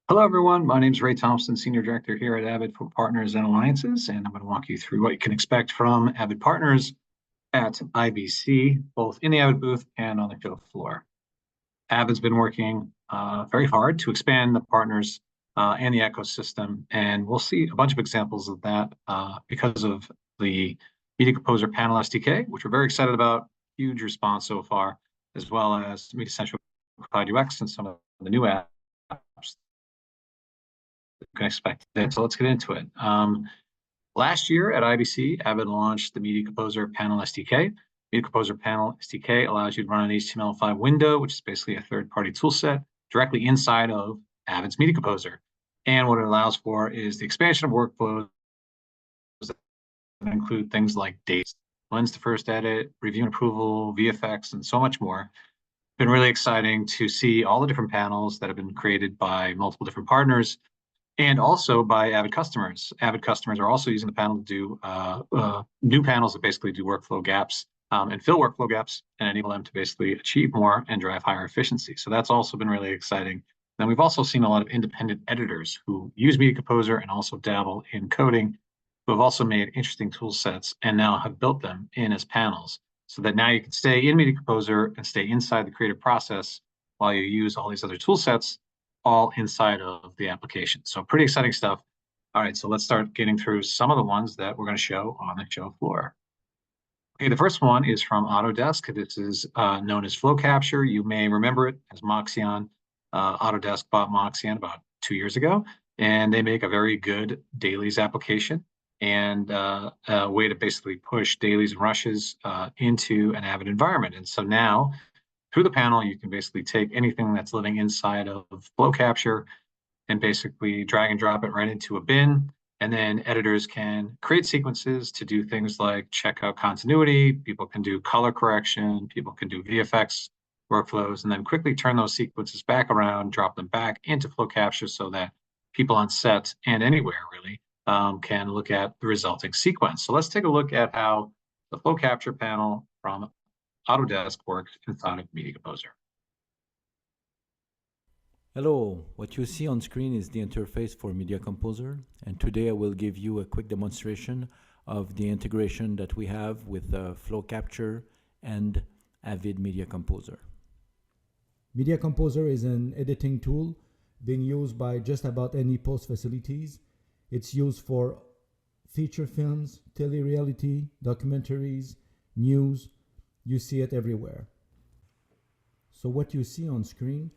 Hello, everyone. My name is Ray Thompson, Senior Director here at Avid for Partners and Alliances, and I'm going to walk you through what you can expect from Avid Partners at IBC, both in the Avid booth and on the show floor. Avid's been working very hard to expand the partners and the ecosystem, and we'll see a bunch of examples of that because of the Media Composer Panel SDK, which we're very excited about. Huge response so far, as well as Media Central Cloud UX and some of the new apps you can expect it. So let's get into it. Last year at IBC, Avid launched the Media Composer Panel SDK. Media Composer Panel SDK allows you to run an HTML5 window, which is basically a third-party toolset directly inside of Avid's Media Composer. And what it allows for is the expansion of workflows that include things like dates, lens to first edit, review and approval, VFX, and so much more. Been really exciting to see all the different panels that have been created by multiple different partners and also by Avid customers. Avid customers are also using the panel to do new panels that basically do workflow gaps and fill workflow gaps and enable them to basically achieve more and drive higher efficiency. So that's also been really exciting. Then we've also seen a lot of independent editors who use Media Composer and also dabble in coding, who have also made interesting tool sets and now have built them in as panels so that now you can stay in Media Composer and stay inside the creative process while you use all these other tool sets all inside of the application. So pretty exciting stuff. All right, so let's start getting through some of the ones that we're going to show on the show floor. Okay, the first one is from Autodesk. This is known as Flow Capture. You may remember it as Marquis. Autodesk bought Marquis about 2 years ago, and they make a very good dailies application and a way to basically push dailies and rushes into an Avid environment. And so now, through the panel, you can basically take anything that's living inside of Flow Capture and basically drag and drop it right into a bin. And then editors can create sequences to do things like check out continuity. People can do color correction. People can do VFX workflows, and then quickly turn those sequences back around, drop them back into Flow Capture so that people on set and anywhere really can look at the resulting sequence. So let's take a look at how the Flow Capture panel from Autodesk works inside of Media Composer. Hello, what you see on screen is the interface for Media Composer, and today I will give you a quick demonstration of the integration that we have with Flow Capture and Avid Media Composer. Media Composer is an editing tool being used by just about any post facilities. It's used for feature films, tele-reality, documentaries, news. You see it everywhere. So what you see on screen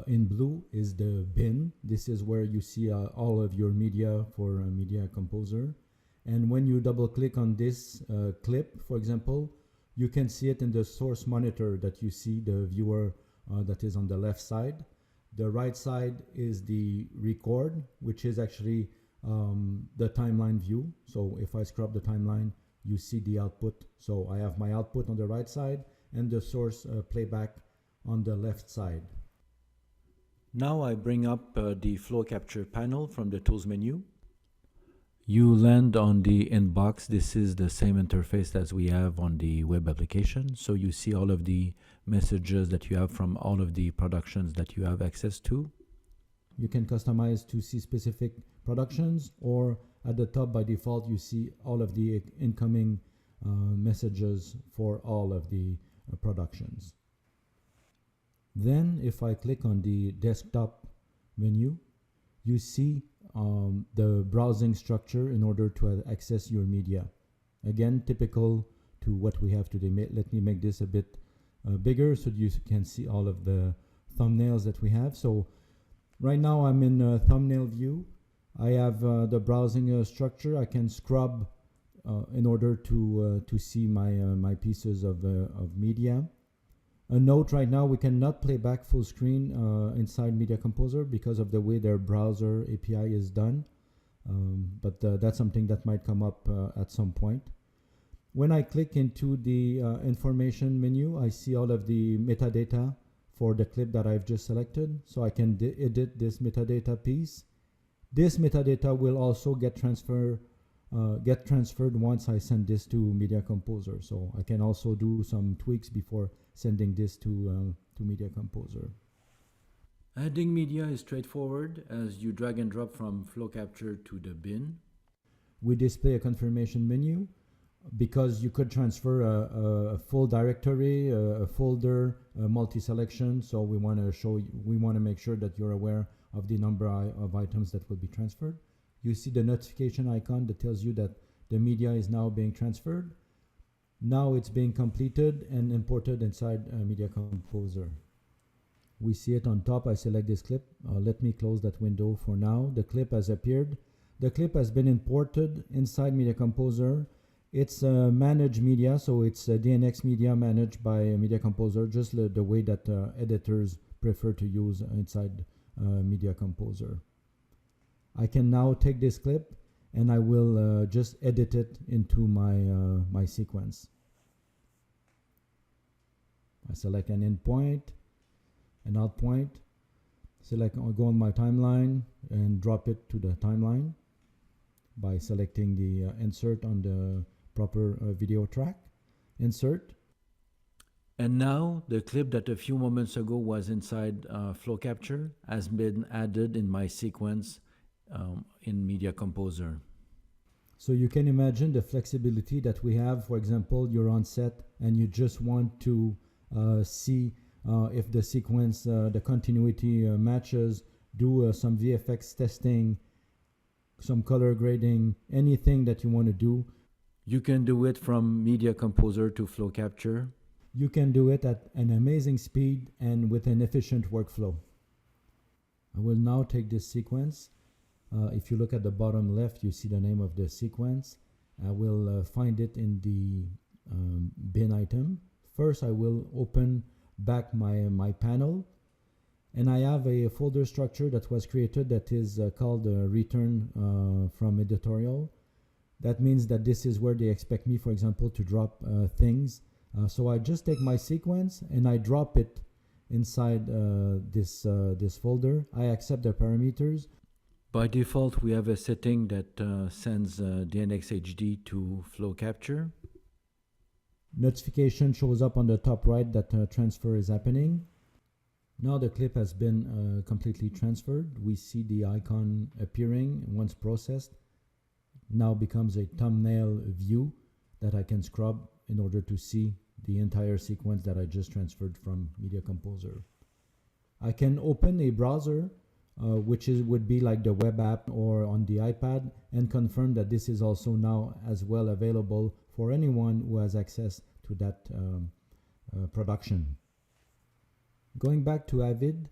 in blue is the bin. This is where you see all of your media for Media Composer. And when you double click on this clip, for example, you can see it in the source monitor that you see the viewer that is on the left side. The right side is the record, which is actually the timeline view. So if I scrub the timeline, you see the output. So I have my output on the right side and the source playback on the left side. Now I bring up the Flow Capture panel from the Tools menu. You land on the inbox. This is the same interface as we have on the web application. So you see all of the messages that you have from all of the productions that you have access to. You can customize to see specific productions, or at the top by default you see all of the incoming messages for all of the productions. Then if I click on the desktop menu, you see the browsing structure in order to access your media. Again, typical to what we have today. Let me make this a bit bigger so you can see all of the thumbnails that we have. So right now I'm in thumbnail view. I have the browsing structure. I can scrub in order to see my pieces of media. A note right now, we cannot play back full screen inside Media Composer because of the way their browser API is done. But that's something that might come up at some point. When I click into the information menu, I see all of the metadata for the clip that I've just selected. So I can edit this metadata piece. This metadata will also get transferred once I send this to Media Composer. So I can also do some tweaks before sending this to Media Composer. Adding media is straightforward as you drag and drop from Flow Capture to the bin. We display a confirmation menu because you could transfer a full directory, a folder, a multi-selection. So we want to show you, we want to make sure that you're aware of the number of items that will be transferred. You see the notification icon that tells you that the media is now being transferred. Now it's being completed and imported inside Media Composer. We see it on top. I select this clip. Let me close that window for now. The clip has appeared. The clip has been imported inside Media Composer. It's managed media, so it's DNX media managed by Media Composer, just the way that editors prefer to use inside Media Composer. I can now take this clip and I will just edit it into my sequence. I select an in point, an out point, select, go on my timeline and drop it to the timeline by selecting the insert on the proper video track. Insert. And now the clip that a few moments ago was inside Flow Capture has been added in my sequence in Media Composer. So you can imagine the flexibility that we have. For example, you're on set and you just want to see if the sequence, the continuity matches, do some VFX testing, some color grading, anything that you want to do. You can do it from Media Composer to Flow Capture. You can do it at an amazing speed and with an efficient workflow. I will now take this sequence. If you look at the bottom left, you see the name of the sequence. I will find it in the bin item. First, I will open back my panel. And I have a folder structure that was created that is called return from editorial. That means that this is where they expect me, for example, to drop things. So I just take my sequence and I drop it inside this folder. I accept the parameters. By default, we have a setting that sends DNX HD to Flow Capture. Notification shows up on the top right that transfer is happening. Now the clip has been completely transferred. We see the icon appearing once processed. Now becomes a thumbnail view that I can scrub in order to see the entire sequence that I just transferred from Media Composer. I can open a browser which would be like the web app or on the iPad, and confirm that this is also now as well available for anyone who has access to that production. Going back to Avid,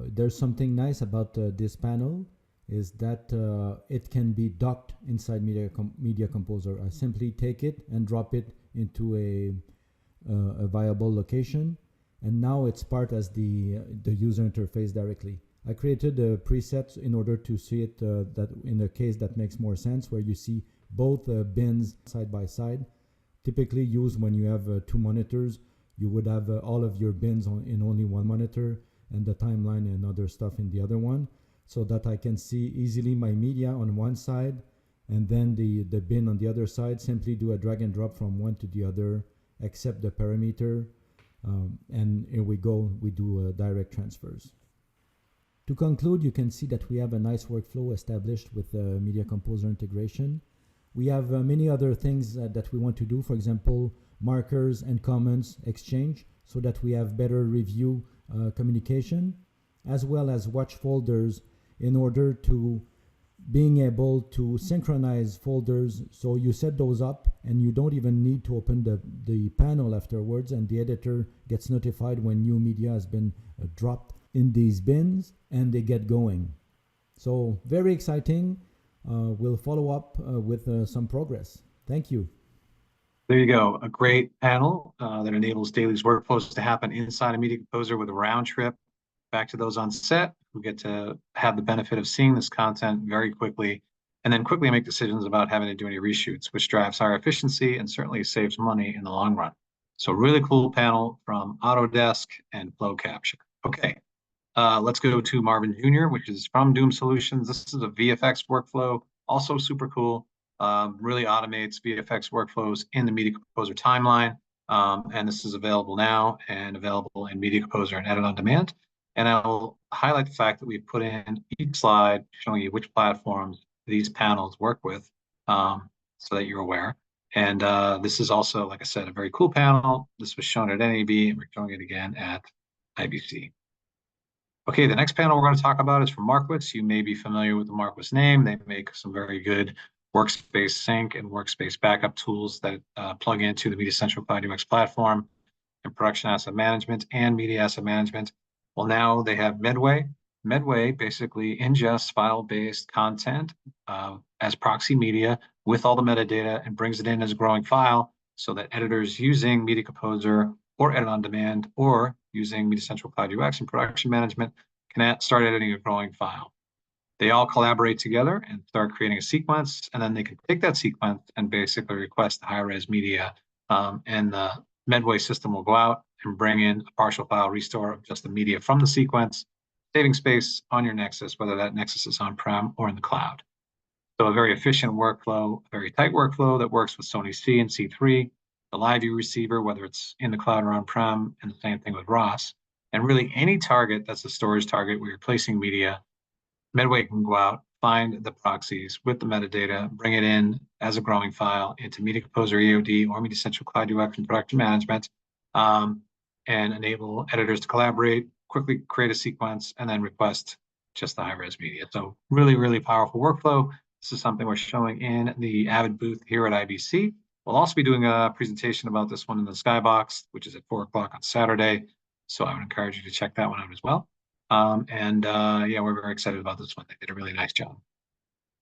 there's something nice about this panel is that it can be docked inside Media Composer. I simply take it and drop it into a viable location, and now it's part as the user interface directly. I created a preset in order to see it that in a case that makes more sense, where you see both bins side by side. Typically used when you have two monitors. You would have all of your bins in only one monitor and the timeline and other stuff in the other one, so that I can see easily my media on one side and then the bin on the other side. Simply do a drag and drop from one to the other, accept the parameter, and here we go, we do direct transfers. To conclude, you can see that we have a nice workflow established with Media Composer integration. We have many other things that we want to do, for example, markers and comments exchange, so that we have better review communication, as well as watch folders in order to being able to synchronize folders. So you set those up and you don't even need to open the panel afterwards, and the editor gets notified when new media has been dropped in these bins and they get going. So very exciting. We'll follow up with some progress. Thank you. There you go. A great panel that enables Daily's workflows to happen inside a Media Composer with a round trip back to those on set who get to have the benefit of seeing this content very quickly and then quickly make decisions about having to do any reshoots, which drives higher efficiency and certainly saves money in the long run. So really cool panel from Autodesk and Flow Capture. Okay, let's go to Marvin Jr., which is from Doom Solutions. This is a VFX workflow, also super cool. Really automates VFX workflows in the Media Composer timeline. And this is available now and available in Media Composer and Edit on Demand. And I'll highlight the fact that we put in each slide showing you which platforms these panels work with, so that you're aware. And this is also, like I said, a very cool panel. This was shown at NAB, and we're showing it again at IBC. Okay, the next panel we're going to talk about is from Marquis. You may be familiar with the Marquis name. They make some very good workspace sync and workspace backup tools that plug into the Media Central Cloud UX platform and production asset management and media asset management. Well, now they have Medway. Medway basically ingests file-based content as proxy media with all the metadata and brings it in as a growing file so that editors using Media Composer or Edit on Demand or using Media Central Cloud UX and production management can start editing a growing file. They all collaborate together and start creating a sequence, and then they can take that sequence and basically request the high-res media, and the Medway system will go out and bring in a partial file restore of just the media from the sequence, saving space on your Nexus, whether that Nexus is on-prem or in the cloud. So a very efficient workflow, a very tight workflow that works with Sony C and C3, the live view receiver, whether it's in the cloud or on-prem, and the same thing with ROS. And really any target that's a storage target where you're placing media, Medway can go out, find the proxies with the metadata, bring it in as a growing file into Media Composer EOD or Media Central Cloud UX and production management, and enable editors to collaborate, quickly create a sequence, and then request just the high-res media. So really, really powerful workflow. This is something we're showing in the Avid booth here at IBC. We'll also be doing a presentation about this one in the Skybox, which is at 4 o'clock on Saturday. So I would encourage you to check that one out as well. Yeah, we're very excited about this one. They did a really nice job.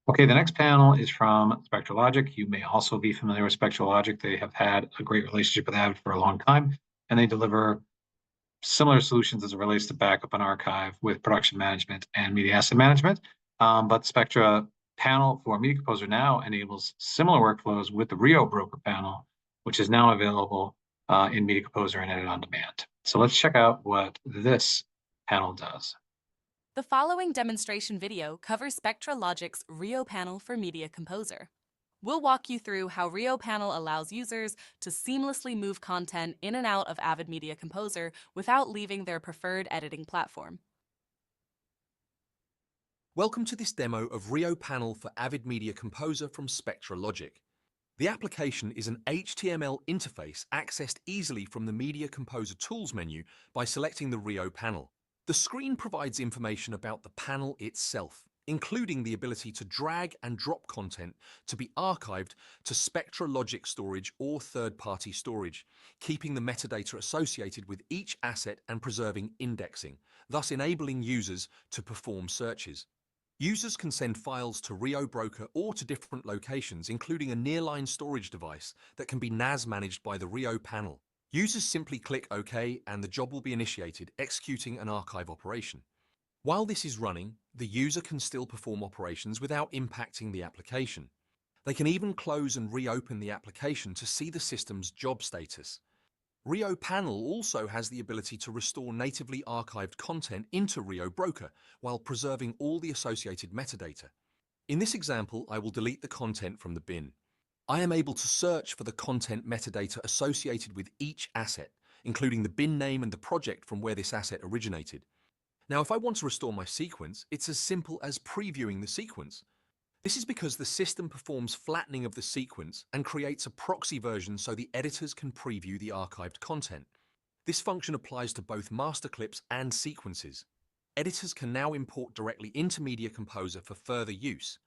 Okay, the next panel is from Spectra Logic. You may also be familiar with Spectra Logic. They have had a great relationship with Avid for a long time, and they deliver similar solutions as it relates to backup and archive with production management and media asset management. But Spectra panel for Media Composer now enables similar workflows with the RioBroker panel, which is now available in Media Composer and Edit on Demand. So let's check out what this panel does. The following demonstration video covers Spectra Logic's Rio panel for Media Composer. We'll walk you through how Rio panel allows users to seamlessly move content in and out of Avid Media Composer without leaving their preferred editing platform. Welcome to this demo of Rio panel for Avid Media Composer from Spectra Logic. The application is an HTML interface accessed easily from the Media Composer Tools menu by selecting the Rio panel. The screen provides information about the panel itself, including the ability to drag and drop content to be archived to Spectra Logic storage or third-party storage, keeping the metadata associated with each asset and preserving indexing, thus enabling users to perform searches. Users can send files to RioBroker or to different locations, including a nearline storage device that can be NAS managed by the Rio panel. Users simply click OK and the job will be initiated, executing an archive operation. While this is running, the user can still perform operations without impacting the application. They can even close and reopen the application to see the system's job status. Rio panel also has the ability to restore natively archived content into RioBroker while preserving all the associated metadata. In this example, I will delete the content from the bin. I am able to search for the content metadata associated with each asset, including the bin name and the project from where this asset originated. Now, if I want to restore my sequence, it's as simple as previewing the sequence. This is because the system performs flattening of the sequence and creates a proxy version so the editors can preview the archived content. This function applies to both master clips and sequences. Editors can now import directly into Media Composer for further use.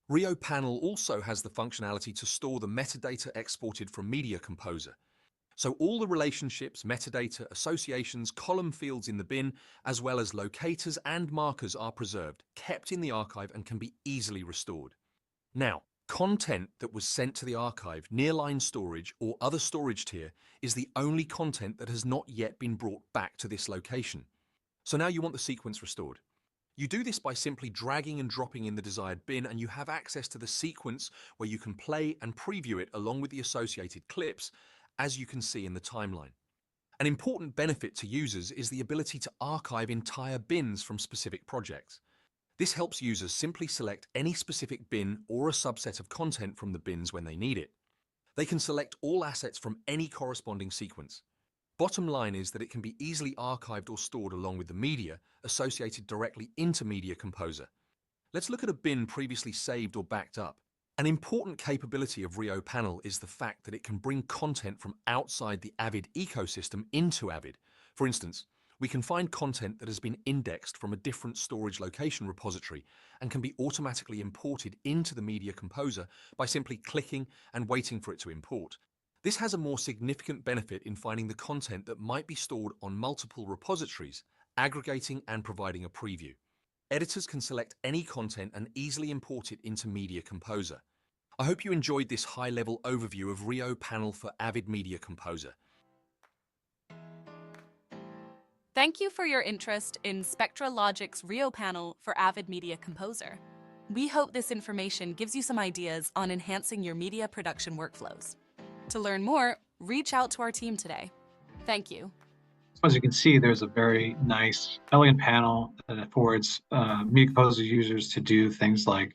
Rio panel also has the functionality to store the metadata exported from Media Composer. So all the relationships, metadata, associations, column fields in the bin, as well as locators and markers are preserved, kept in the archive and can be easily restored. Now, content that was sent to the archive, nearline storage, or other storage tier is the only content that has not yet been brought back to this location. So now you want the sequence restored. You do this by simply dragging and dropping in the desired bin, and you have access to the sequence where you can play and preview it along with the associated clips, as you can see in the timeline. An important benefit to users is the ability to archive entire bins from specific projects. This helps users simply select any specific bin or a subset of content from the bins when they need it. They can select all assets from any corresponding sequence. Bottom line is that it can be easily archived or stored along with the media associated directly into Media Composer. Let's look at a bin previously saved or backed up. An important capability of RioPanel is the fact that it can bring content from outside the Avid ecosystem into Avid. For instance, we can find content that has been indexed from a different storage location repository and can be automatically imported into the Media Composer by simply clicking and waiting for it to import. This has a more significant benefit in finding the content that might be stored on multiple repositories, aggregating and providing a preview. Editors can select any content and easily import it into Media Composer. I hope you enjoyed this high-level overview of RioPanel for Avid Media Composer. Thank you for your interest in Spectra Logic's RioPanel for Avid Media Composer. We hope this information gives you some ideas on enhancing your media production workflows. To learn more, reach out to our team today. Thank you. As you can see, there's a very nice, elegant panel that affords Media Composer users to do things like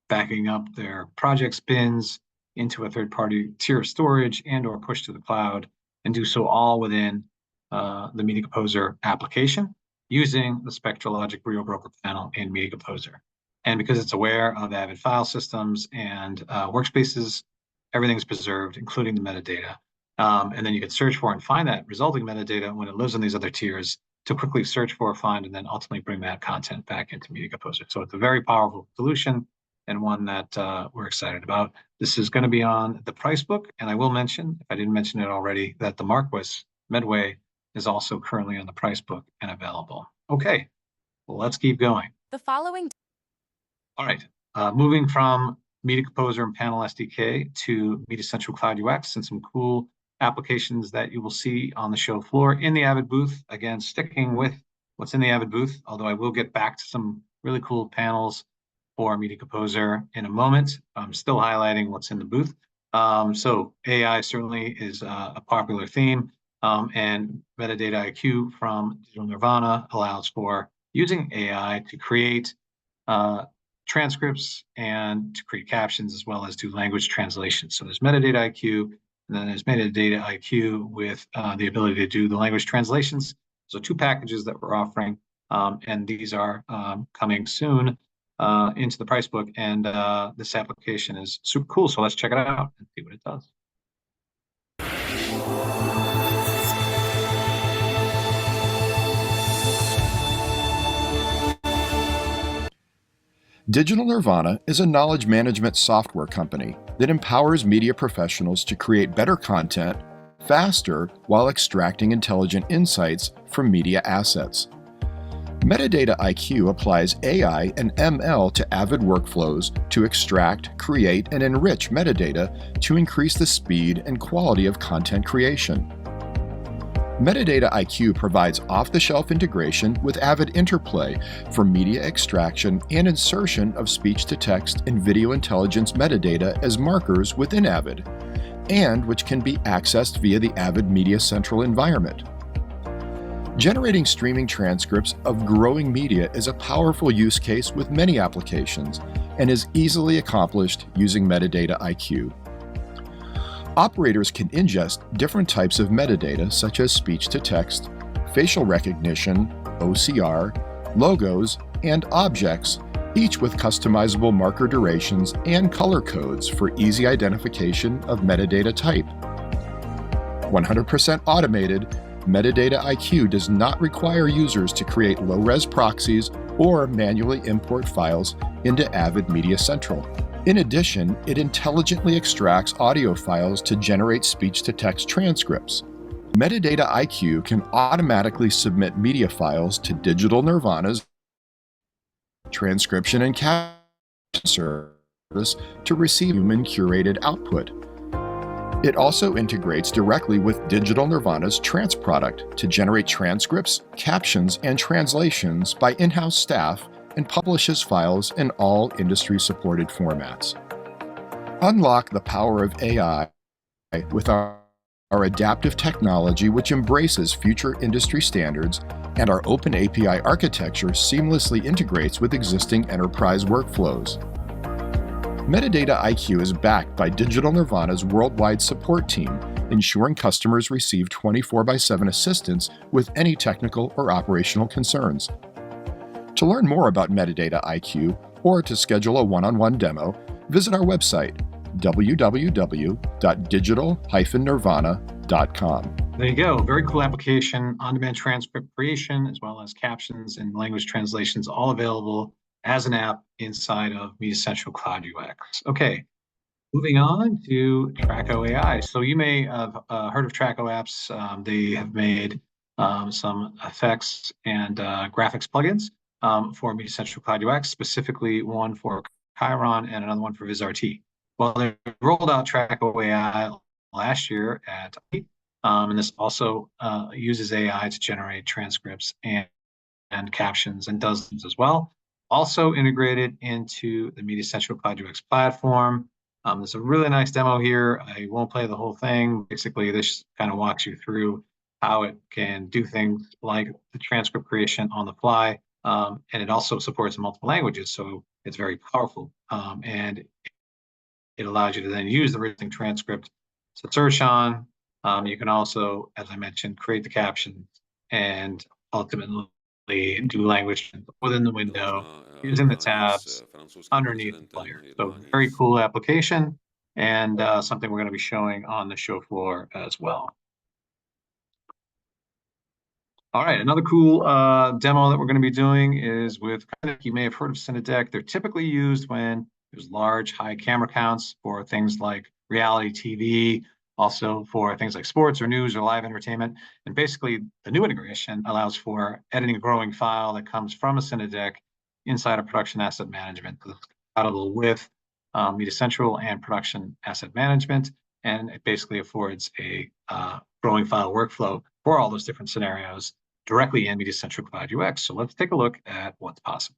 backing up their project bins into a third-party tier of storage and/or push to the cloud, and do so all within the Media Composer application using the Spectra Logic RioBroker panel in Media Composer. And because it's aware of Avid file systems and workspaces, everything's preserved, including the metadata. And then you can search for and find that resulting metadata when it lives in these other tiers to quickly search for, find, and then ultimately bring that content back into Media Composer. So it's a very powerful solution and one that we're excited about. This is going to be on the price book, and I will mention, if I didn't mention it already, that the Marquis Medway is also currently on the price book and available. Okay, well, let's keep going. The following. All right, moving from Media Composer and Panel SDK to Media Central Cloud UX and some cool applications that you will see on the show floor in the Avid booth. Again, sticking with what's in the Avid booth, although I will get back to some really cool panels for Media Composer in a moment. I'm still highlighting what's in the booth. So AI certainly is a popular theme, and Metadata IQ from Digital Nirvana allows for using AI to create transcripts and to create captions, as well as do language translation. So there's Metadata IQ, and then there's Metadata IQ with the ability to do the language translations. So two packages that we're offering, and these are coming soon into the price book. And this application is super cool. So let's check it out and see what it does. Digital Nirvana is a knowledge management software company that empowers media professionals to create better content faster while extracting intelligent insights from media assets. Metadata IQ applies AI and ML to Avid workflows to extract, create, and enrich metadata to increase the speed and quality of content creation. Metadata IQ provides off-the-shelf integration with Avid Interplay for media extraction and insertion of speech-to-text and video intelligence metadata as markers within Avid, and which can be accessed via the Avid Media Central environment. Generating streaming transcripts of growing media is a powerful use case with many applications and is easily accomplished using Metadata IQ. Operators can ingest different types of metadata such as speech-to-text, facial recognition, OCR, logos, and objects, each with customizable marker durations and color codes for easy identification of metadata type. 100% automated, Metadata IQ does not require users to create low-res proxies or manually import files into Avid Media Central. In addition, it intelligently extracts audio files to generate speech-to-text transcripts. Metadata IQ can automatically submit media files to Digital Nirvana's transcription and caption service to receive human-curated output. It also integrates directly with Digital Nirvana's Trans product to generate transcripts, captions, and translations by in-house staff and publishes files in all industry-supported formats. Unlock the power of AI with our adaptive technology, which embraces future industry standards, and our open API architecture seamlessly integrates with existing enterprise workflows. Metadata IQ is backed by Digital Nirvana's worldwide support team ensuring customers receive 24/7 assistance with any technical or operational concerns. To learn more about Metadata IQ or to schedule a one-on-one demo, visit our website, www.digital-nirvana.com. There you go. Very cool application, on-demand transcript creation, as well as captions and language translations, all available as an app inside of MediaCentral Cloud UX. Okay, moving on to Traco AI. So you may have heard of Traco apps. They have made some effects and graphics plugins for MediaCentral Cloud UX, specifically one for Chiron and another one for VizRT. Well, they rolled out Traco AI last year at and this also uses AI to generate transcripts and captions and does things as well. Also integrated into the MediaCentral Cloud UX platform. There's a really nice demo here. I won't play the whole thing. Basically, this kind of walks you through how it can do things like the transcript creation on the fly. And it also supports multiple languages, so it's very powerful. And it allows you to then use the written transcript to search on. You can also, as I mentioned, create the captions and ultimately do language within the window using the tabs underneath the player. So very cool application and something we're going to be showing on the show floor as well. All right, another cool demo that we're going to be doing is with, you may have heard of Cinedeck. They're typically used when there's large, high camera counts for things like reality TV, also for things like sports or news or live entertainment. And basically, the new integration allows for editing a growing file that comes from a Cinedeck inside of Production Asset Management, compatible with MediaCentral and Production Asset Management. And it basically affords a growing file workflow for all those different scenarios directly in MediaCentral Cloud UX. So let's take a look at what's possible.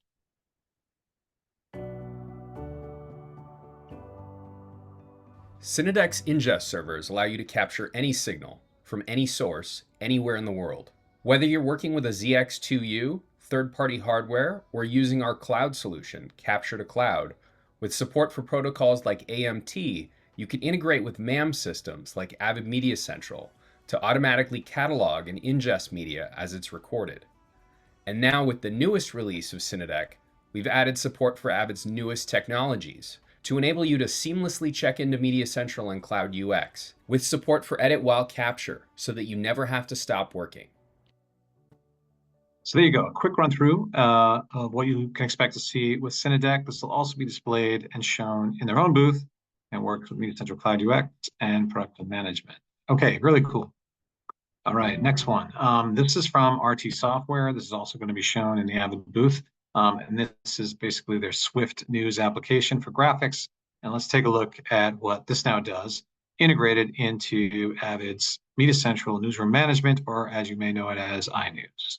Cinedeck's ingest servers allow you to capture any signal from any source anywhere in the world. Whether you're working with a ZX2U, third-party hardware, or using our cloud solution, Capture to Cloud, with support for protocols like AMT, you can integrate with MAM systems like Avid MediaCentral to automatically catalog and ingest media as it's recorded. And now with the newest release of Cinedeck, we've added support for Avid's newest technologies to enable you to seamlessly check into MediaCentral and Cloud UX, with support for edit while capture so that you never have to stop working. So there you go, a quick run through of what you can expect to see with Cinedeck. This will also be displayed and shown in their own booth and works with MediaCentral Cloud UX and Production Management. Okay, really cool. All right, next one. This is from RT Software. This is also going to be shown in the Avid booth. And this is basically their Swift News application for graphics. And let's take a look at what this now does, integrated into Avid's MediaCentral Newsroom Management, or as you may know it as iNews.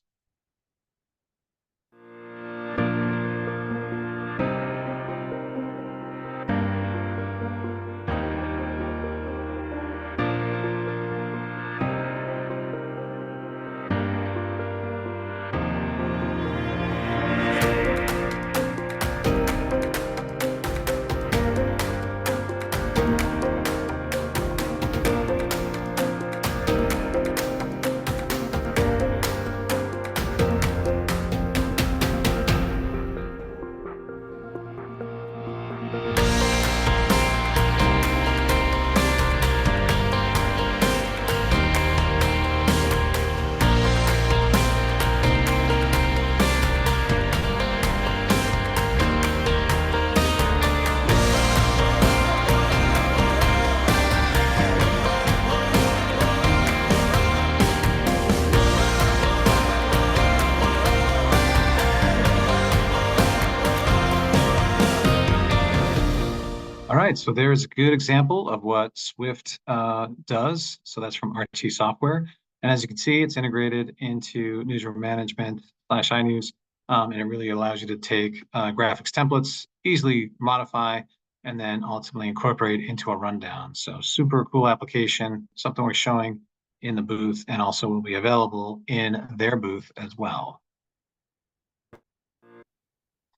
All right, so there's a good example of what Swift does. So that's from RT Software. And as you can see, it's integrated into Newsroom Management / iNews. And it really allows you to take graphics templates, easily modify, and then ultimately incorporate into a rundown. So super cool application, something we're showing in the booth and also will be available in their booth as well.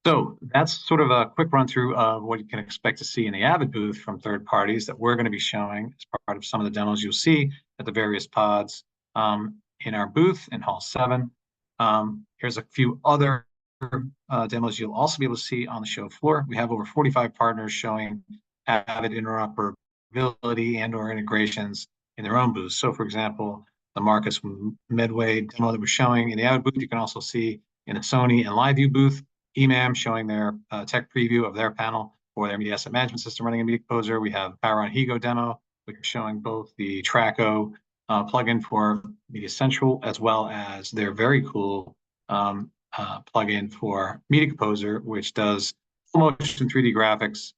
So that's sort of a quick run through of what you can expect to see in the Avid booth from third parties that we're going to be showing as part of some of the demos you'll see at the various pods in our booth in Hall 7. Here's a few other demos you'll also be able to see on the show floor. We have over 45 partners showing Avid interoperability and or integrations in their own booths. So for example, the Marcus Medway demo that we're showing in the Avid booth, you can also see in the Sony and LiveView booth. EMAM showing their tech preview of their panel for their media asset management system running in Media Composer. We have Power on Higo demo, which is showing both the Traco plugin for Media Central, as well as their very cool plugin for Media Composer, which does full motion 3D graphics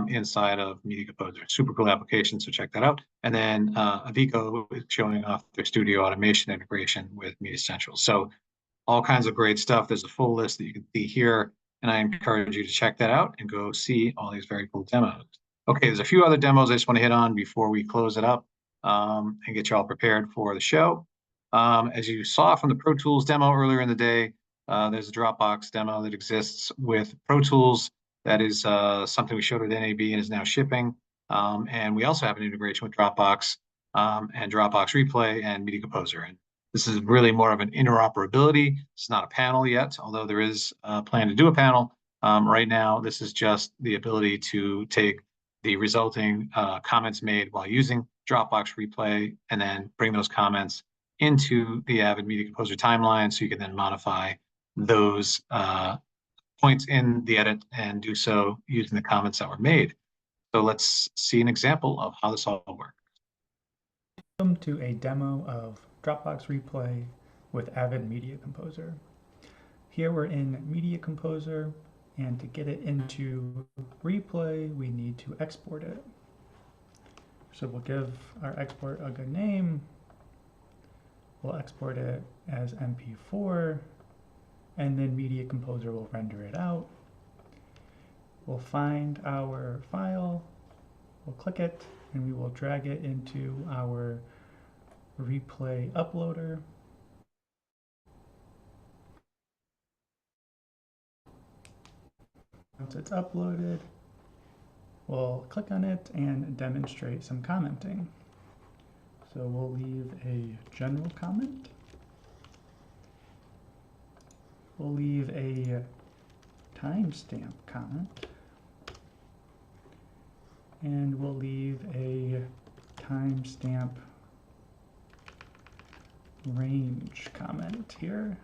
inside of Media Composer. Super cool application, so check that out. And then Avico is showing off their studio automation integration with Media Central. So all kinds of great stuff. There's a full list that you can see here, and I encourage you to check that out and go see all these very cool demos. Okay, there's a few other demos I just want to hit on before we close it up and get you all prepared for the show. As you saw from the Pro Tools demo earlier in the day, there's a Dropbox demo that exists with Pro Tools. That is something we showed at NAB and is now shipping. And we also have an integration with Dropbox and Dropbox Replay and Media Composer. And this is really more of an interoperability. It's not a panel yet, although there is a plan to do a panel. Right now, this is just the ability to take the resulting comments made while using Dropbox Replay and then bring those comments into the Avid Media Composer timeline so you can then modify those points in the edit and do so using the comments that were made. So let's see an example of how this all works. Welcome to a demo of Dropbox Replay with Avid Media Composer. Here we're in Media Composer, and to get it into Replay, we need to export it. So we'll give our export a good name. We'll export it as MP4, and then Media Composer will render it out. We'll find our file, we'll click it, and we will drag it into our Replay uploader. Once it's uploaded, we'll click on it and demonstrate some commenting. So we'll leave a general comment. We'll leave a timestamp comment. And we'll leave a timestamp range comment here.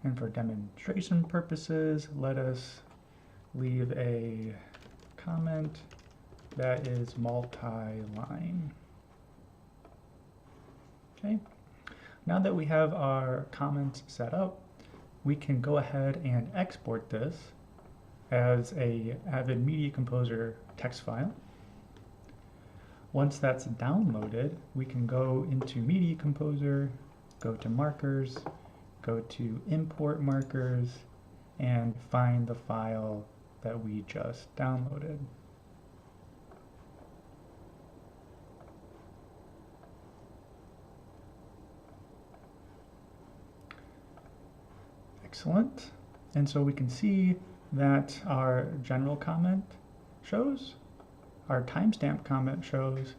And for demonstration purposes, let us leave a comment that is multi-line. Okay. Now that we have our comments set up, we can go ahead and export this as a Avid Media Composer text file. Once that's downloaded, we can go into Media Composer, go to Markers, go to Import Markers, and find the file that we just downloaded. Excellent. And so we can see that our general comment shows, our timestamp comment shows,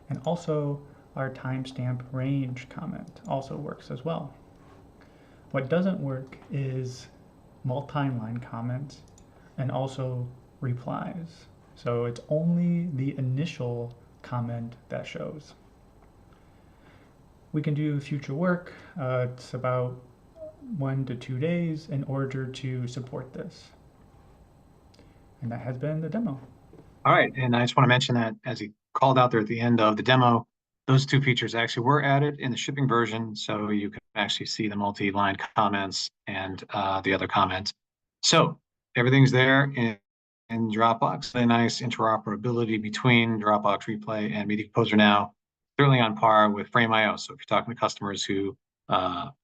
and also our timestamp range comment also works as well. What doesn't work is multi-line comments and also replies. So it's only the initial comment that shows. We can do future work. It's about 1 to 2 days in order to support this. And that has been the demo. All right, and I just want to mention that as he called out there at the end of the demo, those two features actually were added in the shipping version, so you can actually see the multi-line comments and the other comments. So everything's there in Dropbox. A nice interoperability between Dropbox Replay and Media Composer now, certainly on par with Frame.io. So if you're talking to customers who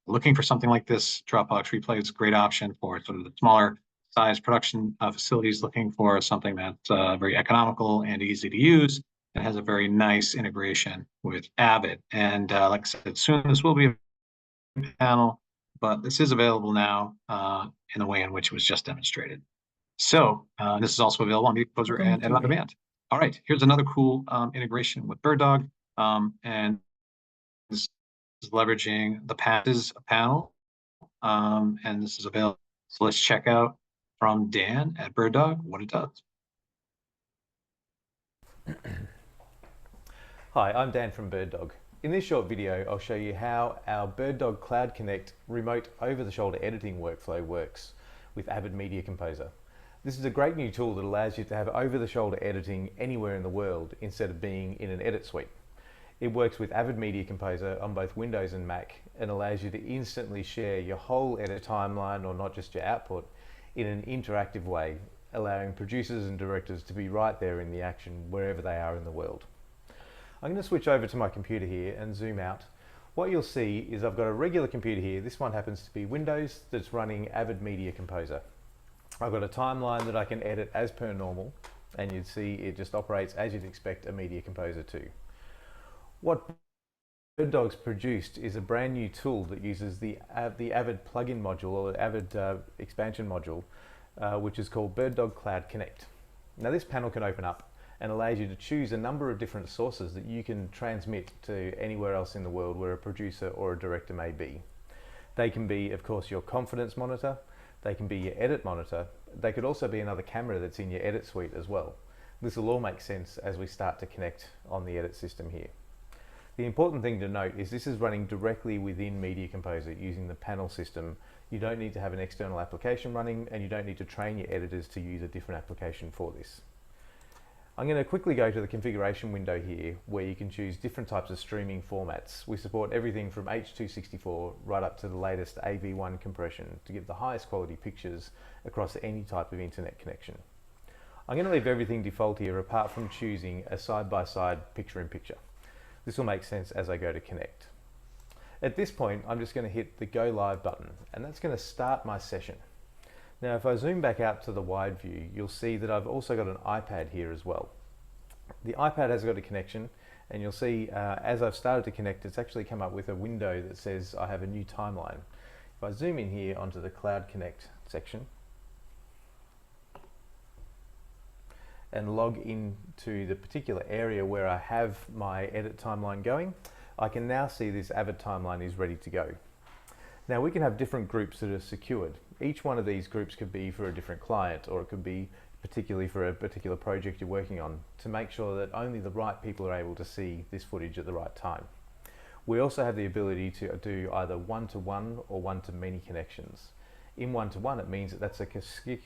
looking for something like this, Dropbox Replay is a great option for sort of the smaller size production facilities looking for something that's very economical and easy to use. It has a very nice integration with Avid. And like I said, soon this will be a panel. but this is available now in the way in which it was just demonstrated. So this is also available on Media Composer Welcome and to on demand. All right, here's another cool integration with BirdDog, and this is leveraging the passes panel, and this is available. So let's check out from Dan at BirdDog what it does. Hi, I'm Dan from BirdDog. In this short video, I'll show you how our BirdDog Cloud Connect remote over-the-shoulder editing workflow works with Avid Media Composer. This is a great new tool that allows you to have over-the-shoulder editing anywhere in the world instead of being in an edit suite. It works with Avid Media Composer on both Windows and Mac and allows you to instantly share your whole edit timeline, or not just your output, in an interactive way, allowing producers and directors to be right there in the action wherever they are in the world. I'm going to switch over to my computer here and zoom out. What you'll see is I've got a regular computer here. This one happens to be Windows that's running Avid Media Composer. I've got a timeline that I can edit as per normal, and you'd see it just operates as you'd expect a Media Composer to. What BirdDog's produced is a brand new tool that uses the Avid plugin module, or the Avid expansion module, which is called BirdDog Cloud Connect. Now this panel can open up and allows you to choose a number of different sources that you can transmit to anywhere else in the world where a producer or a director may be. They can be, of course, your confidence monitor, they can be your edit monitor, they could also be another camera that's in your edit suite as well. This will all make sense as we start to connect on the edit system here. The important thing to note is this is running directly within Media Composer using the panel system. You don't need to have an external application running, and you don't need to train your editors to use a different application for this. I'm going to quickly go to the configuration window here where you can choose different types of streaming formats. We support everything from H.264 right up to the latest AV1 compression to give the highest quality pictures across any type of internet connection. I'm going to leave everything default here apart from choosing a side-by-side picture-in-picture. This will make sense as I go to connect. At this point, I'm just going to hit the Go Live button, and that's going to start my session. Now, if I zoom back out to the wide view, you'll see that I've also got an iPad here as well. The iPad has got a connection, and you'll see as I've started to connect, it's actually come up with a window that says I have a new timeline. If I zoom in here onto the Cloud Connect section and log into the particular area where I have my edit timeline going, I can now see this Avid timeline is ready to go. Now we can have different groups that are secured. Each one of these groups could be for a different client, or it could be particularly for a particular project you're working on, to make sure that only the right people are able to see this footage at the right time. We also have the ability to do either one-to-one or one-to-many connections. In one-to-one, it means that that's a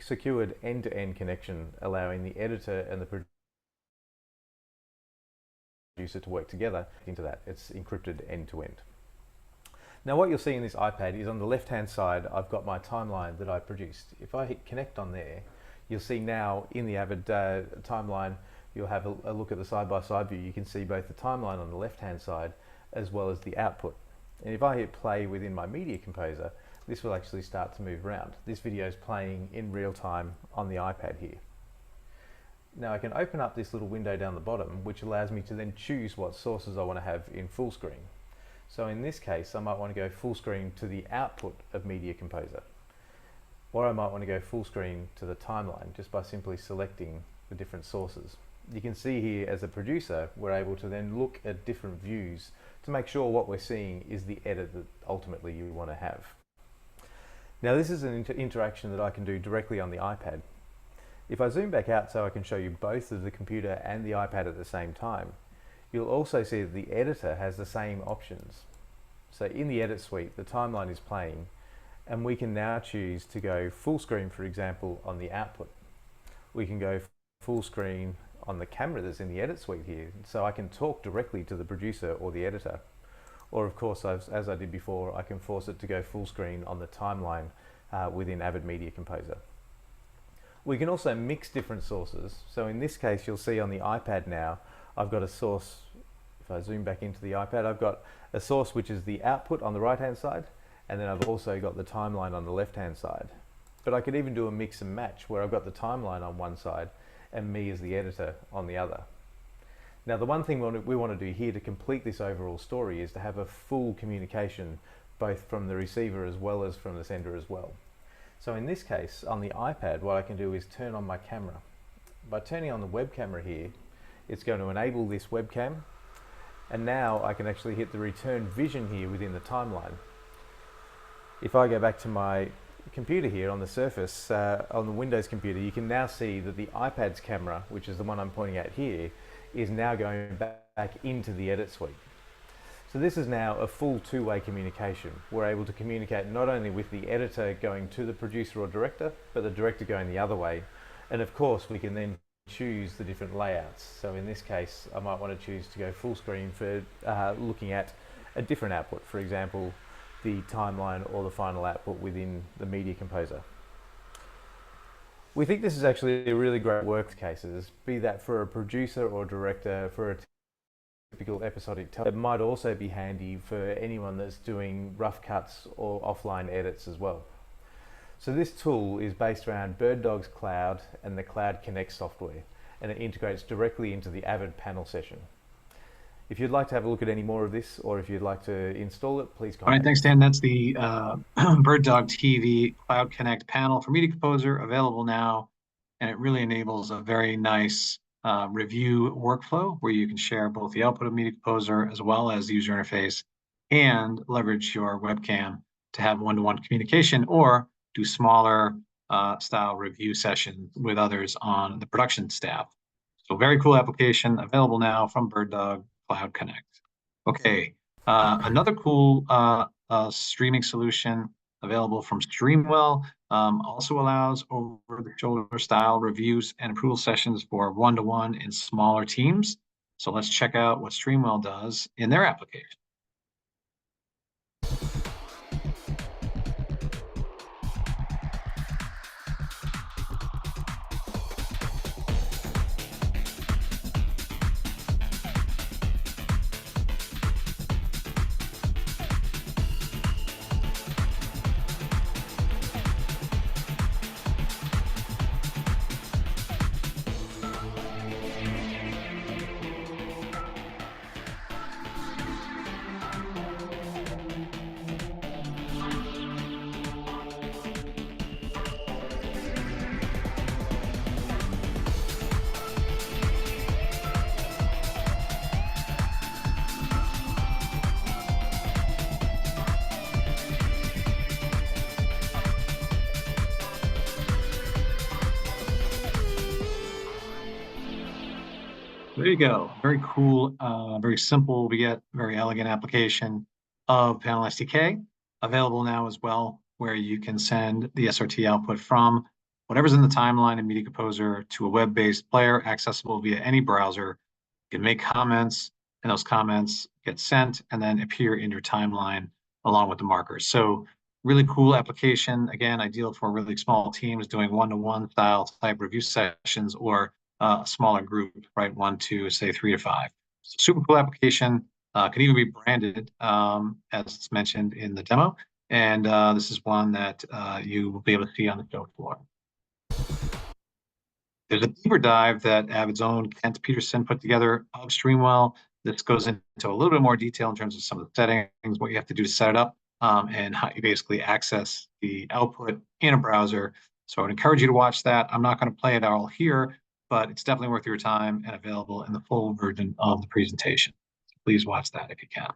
secured end-to-end connection, allowing the editor and the producer to work together into that. It's encrypted end-to-end. Now what you'll see in this iPad is on the left-hand side, I've got my timeline that I produced. If I hit connect on there, you'll see now in the Avid timeline, you'll have a look at the side-by-side view. You can see both the timeline on the left-hand side as well as the output. And if I hit play within my Media Composer, this will actually start to move around. This video is playing in real time on the iPad here. Now I can open up this little window down the bottom, which allows me to then choose what sources I want to have in full screen. So in this case, I might want to go full screen to the output of Media Composer, or I might want to go full screen to the timeline just by simply selecting the different sources. You can see here as a producer, we're able to then look at different views to make sure what we're seeing is the edit that ultimately you want to have. Now this is an interaction that I can do directly on the iPad. If I zoom back out so I can show you both of the computer and the iPad at the same time, you'll also see that the editor has the same options. So in the edit suite, the timeline is playing, and we can now choose to go full screen, for example, on the output. We can go full screen on the camera that's in the edit suite here, so I can talk directly to the producer or the editor. Or of course, as I did before, I can force it to go full screen on the timeline within Avid Media Composer. We can also mix different sources. So in this case, you'll see on the iPad now, I've got a source. If I zoom back into the iPad, I've got a source which is the output on the right-hand side, and then I've also got the timeline on the left-hand side. But I could even do a mix and match where I've got the timeline on one side and me as the editor on the other. Now the one thing we want to do here to complete this overall story is to have a full communication both from the receiver as well as from the sender as well. So in this case, on the iPad, what I can do is turn on my camera. By turning on the web camera here, it's going to enable this webcam, and now I can actually hit the return vision here within the timeline. If I go back to my computer here on the Surface, on the Windows computer, you can now see that the iPad's camera, which is the one I'm pointing at here, is now going back into the edit suite. So this is now a full two-way communication. We're able to communicate not only with the editor going to the producer or director, but the director going the other way. And of course, we can then choose the different layouts. So in this case, I might want to choose to go full screen for looking at a different output, for example, the timeline or the final output within the Media Composer. We think this is actually a really great work cases, be that for a producer or director for a typical episodic television. It might also be handy for anyone that's doing rough cuts or offline edits as well. So this tool is based around BirdDog's Cloud and the Cloud Connect software, and it integrates directly into the Avid panel session. If you'd like to have a look at any more of this, or if you'd like to install it, please contact. All right, thanks, Dan. That's the BirdDog TV Cloud Connect panel for Media Composer, available now, and it really enables a very nice review workflow where you can share both the output of Media Composer as well as the user interface, and leverage your webcam to have one-to-one communication or do smaller style review sessions with others on the production staff. So very cool application, available now from BirdDog Cloud Connect. Okay, another cool streaming solution available from Streamwell also allows over-the-shoulder style reviews and approval sessions for one-to-one in smaller teams. So let's check out what Streamwell does in their application. There you go. Very cool, very simple. We get very elegant application of Panel SDK, available now as well, where you can send the SRT output from whatever's in the timeline in Media Composer to a web-based player accessible via any browser. You can make comments, and those comments get sent and then appear in your timeline along with the markers. So really cool application. Again, ideal for really small teams doing one-to-one style type review sessions, or a smaller group, right? 1 to say 3 to 5. Super cool application. Can even be branded as it's mentioned in the demo. And this is one that you will be able to see on the show floor. There's a deeper dive that Avid's own Kent Peterson put together of Streamwell. This goes into a little bit more detail in terms of some of the settings, what you have to do to set it up, and how you basically access the output in a browser. So I would encourage you to watch that. I'm not going to play it all here, but it's definitely worth your time and available in the full version of the presentation. So please watch that if you can.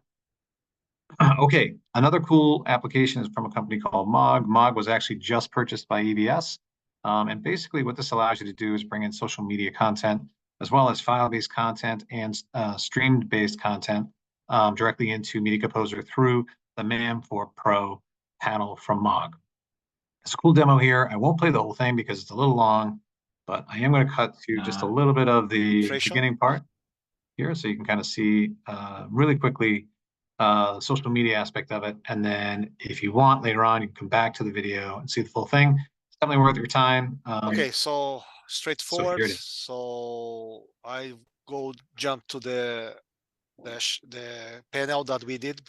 Okay, another cool application is from a company called Mog. Mog was actually just purchased by EBS. And basically what this allows you to do is bring in social media content, as well as file-based content and streamed-based content directly into Media Composer through the MAM4 Pro panel from Mog. It's a cool demo here. I won't play the whole thing because it's a little long, but I am going to cut to just a little bit of the beginning part here, so you can kind of see really quickly the social media aspect of it. And then if you want later on, you can come back to the video and see the full thing. It's definitely worth your time. Okay, so straightforward. here it is. So I jump to the panel that we did.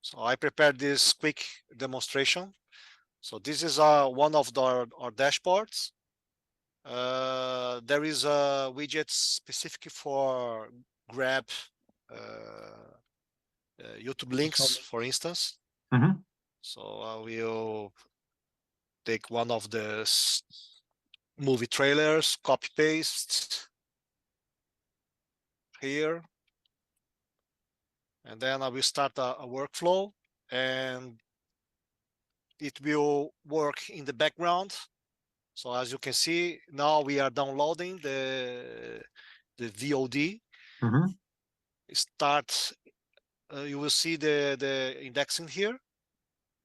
So I prepared this quick demonstration. So this is one of our dashboards. There is a widget specific for grab YouTube links, for instance. Mhm. So I will take one of the movie trailers, copy paste here, and then I will start a workflow, and it will work in the background. So as you can see, now we are downloading the VOD. Mhm. Start, you will see the indexing here,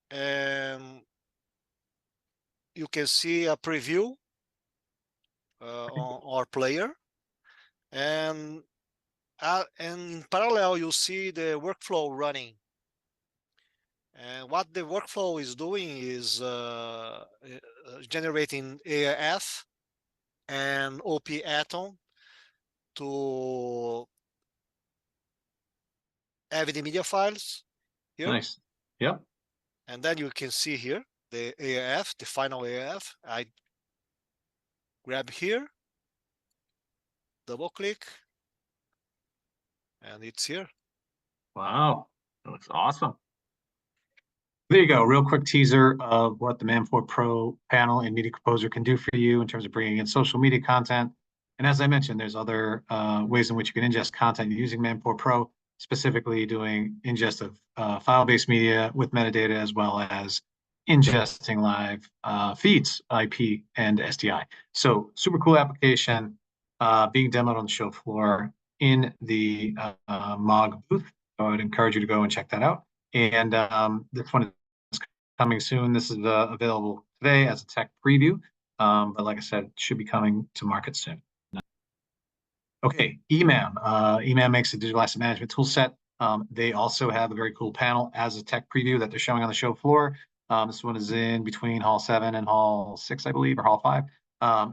and you can see a preview on our player, and in parallel you'll see the workflow running. And what the workflow is doing is generating AIF and OP Atom to Avid media files here. Nice. Yep. And then you can see here the AIF, the final AIF. I grab here, double click, and it's here. Wow. That looks awesome. There you go. Real quick teaser of what the Man4 Pro panel in Media Composer can do for you in terms of bringing in social media content. And as I mentioned, there's other ways in which you can ingest content using Man4 Pro, specifically doing ingest of file-based media with metadata, as well as ingesting live feeds, IP and SDI. So super cool application being demoed on the show floor in the MOG booth. So I'd encourage you to go and check that out. And this one is coming soon. This is available today as a tech preview, but like I said, it should be coming to market soon. Okay, EMAM. EMAM makes a digital asset management tool set. They also have a very cool panel as a tech preview that they're showing on the show floor. This one is in between Hall 7 and Hall 6, I believe, or Hall 5.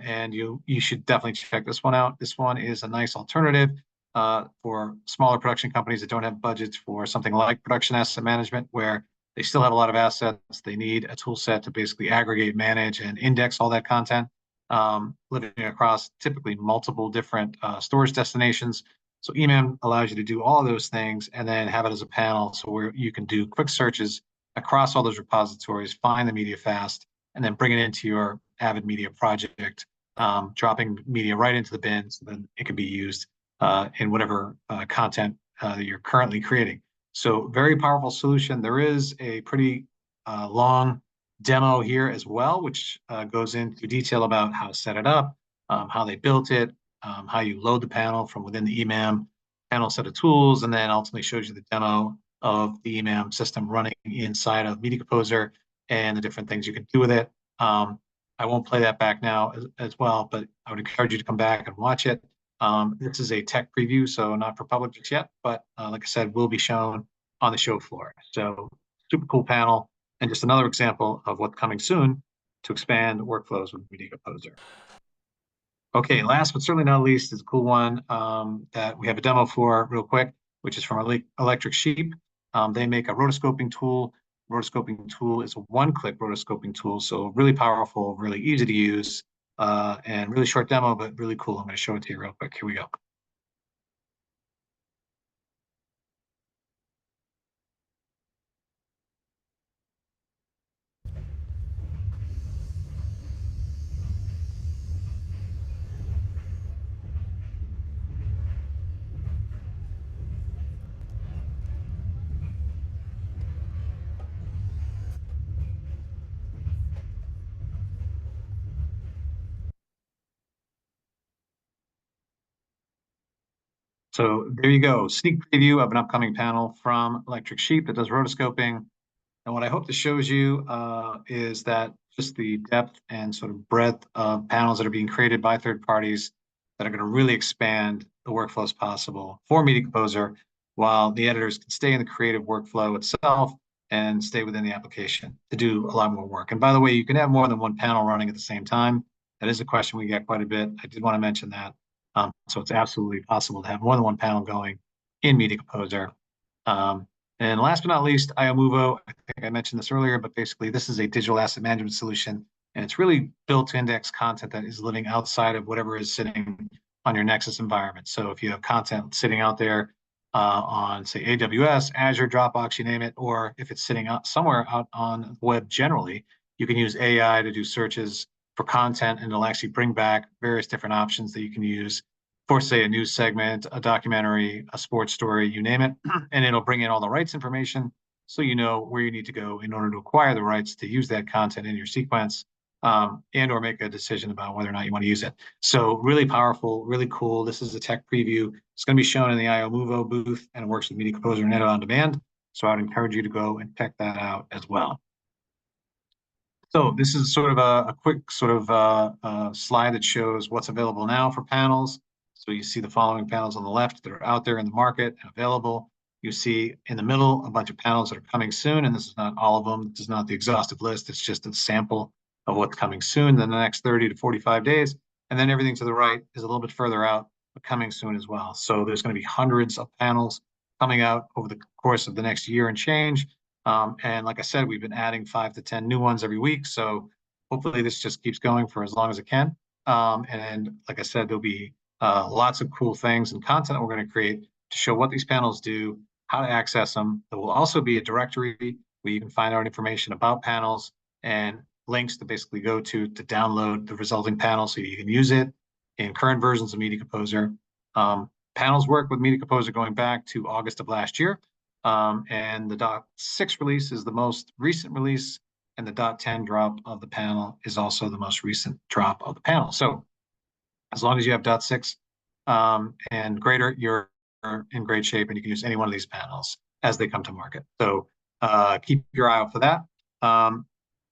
And you should definitely check this one out. This one is a nice alternative for smaller production companies that don't have budgets for something like production asset management, where they still have a lot of assets. They need a tool set to basically aggregate, manage, and index all that content, living across typically multiple different storage destinations. So EMAM allows you to do all of those things and then have it as a panel, so where you can do quick searches across all those repositories, find the media fast, and then bring it into your Avid Media project, dropping media right into the bin, so then it can be used in whatever content that you're currently creating. So very powerful solution. There is a pretty long demo here as well, which goes into detail about how to set it up, how they built it, how you load the panel from within the EMAM panel set of tools, and then ultimately shows you the demo of the EMAM system running inside of Media Composer and the different things you can do with it. I won't play that back now as well, but I would encourage you to come back and watch it. This is a tech preview, so not for public just yet, but like I said, will be shown on the show floor. So super cool panel, and just another example of what's coming soon to expand workflows with Media Composer. Okay, last but certainly not least is a cool one that we have a demo for real quick, which is from Electric Sheep. They make a rotoscoping tool. Rotoscoping tool is a one-click rotoscoping tool, so really powerful, really easy to use, and really short demo, but really cool. I'm going to show it to you real quick. Here we go. So there you go, sneak preview of an upcoming panel from Electric Sheep that does rotoscoping. And what I hope this shows you is that just the depth and sort of breadth of panels that are being created by third parties that are going to really expand the workflows possible for Media Composer, while the editors can stay in the creative workflow itself and stay within the application to do a lot more work. And by the way, you can have more than one panel running at the same time. That is a question we get quite a bit. I did want to mention that. So it's absolutely possible to have more than one panel going in Media Composer. And last but not least, IOMovo. I think I mentioned this earlier, but basically this is a digital asset management solution, and it's really built to index content that is living outside of whatever is sitting on your Nexus environment. So if you have content sitting out there on, say, AWS, Azure, Dropbox, you name it, or if it's sitting out somewhere out on the web generally, you can use AI to do searches for content, and it'll actually bring back various different options that you can use for, say, a news segment, a documentary, a sports story, you name it, and it'll bring in all the rights information so you know where you need to go in order to acquire the rights to use that content in your sequence, and or make a decision about whether or not you want to use it. So really powerful, really cool. This is a tech preview. It's going to be shown in the IO Movo booth, and it works with Media Composer and Edit on Demand. So I'd encourage you to go and check that out as well. So this is sort of a quick sort of slide that shows what's available now for panels. So you see the following panels on the left that are out there in the market and available. You see in the middle a bunch of panels that are coming soon, and this is not all of them. This is not the exhaustive list. It's just a sample of what's coming soon in the next 30 to 45 days. And then everything to the right is a little bit further out, but coming soon as well. So there's going to be hundreds of panels coming out over the course of the next year and change. And like I said, we've been adding 5 to 10 new ones every week. So hopefully this just keeps going for as long as it can. And like I said, there'll be lots of cool things and content that we're going to create to show what these panels do, how to access them. There will also be a directory where you can find out information about panels and links to basically go to download the resulting panel so you can use it in current versions of Media Composer. Panels work with Media Composer going back to August of last year. And the .6 release is the most recent release, and the .10 drop of the panel is also the most recent drop of the panel. So as long as you have .6 and greater, you're in great shape, and you can use any one of these panels as they come to market. So keep your eye out for that.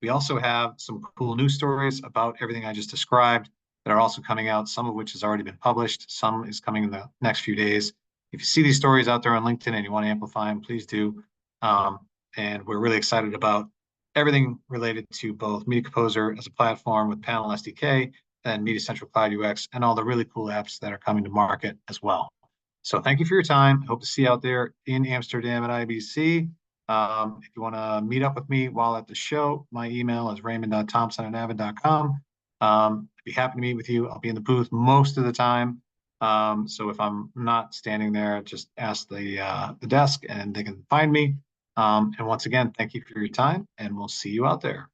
We also have some cool news stories about everything I just described that are also coming out, some of which has already been published. Some is coming in the next few days. If you see these stories out there on LinkedIn and you want to amplify them, please do. And we're really excited about everything related to both Media Composer as a platform with Panel SDK and Media Central Cloud UX and all the really cool apps that are coming to market as well. So thank you for your time. I hope to see you out there in Amsterdam at IBC. If you want to meet up with me while at the show, my email is raymond.thompson@avid.com. I'd be happy to meet with you. I'll be in the booth most of the time. So if I'm not standing there, just ask the desk and they can find me. And once again, thank you for your time, and we'll see you out there.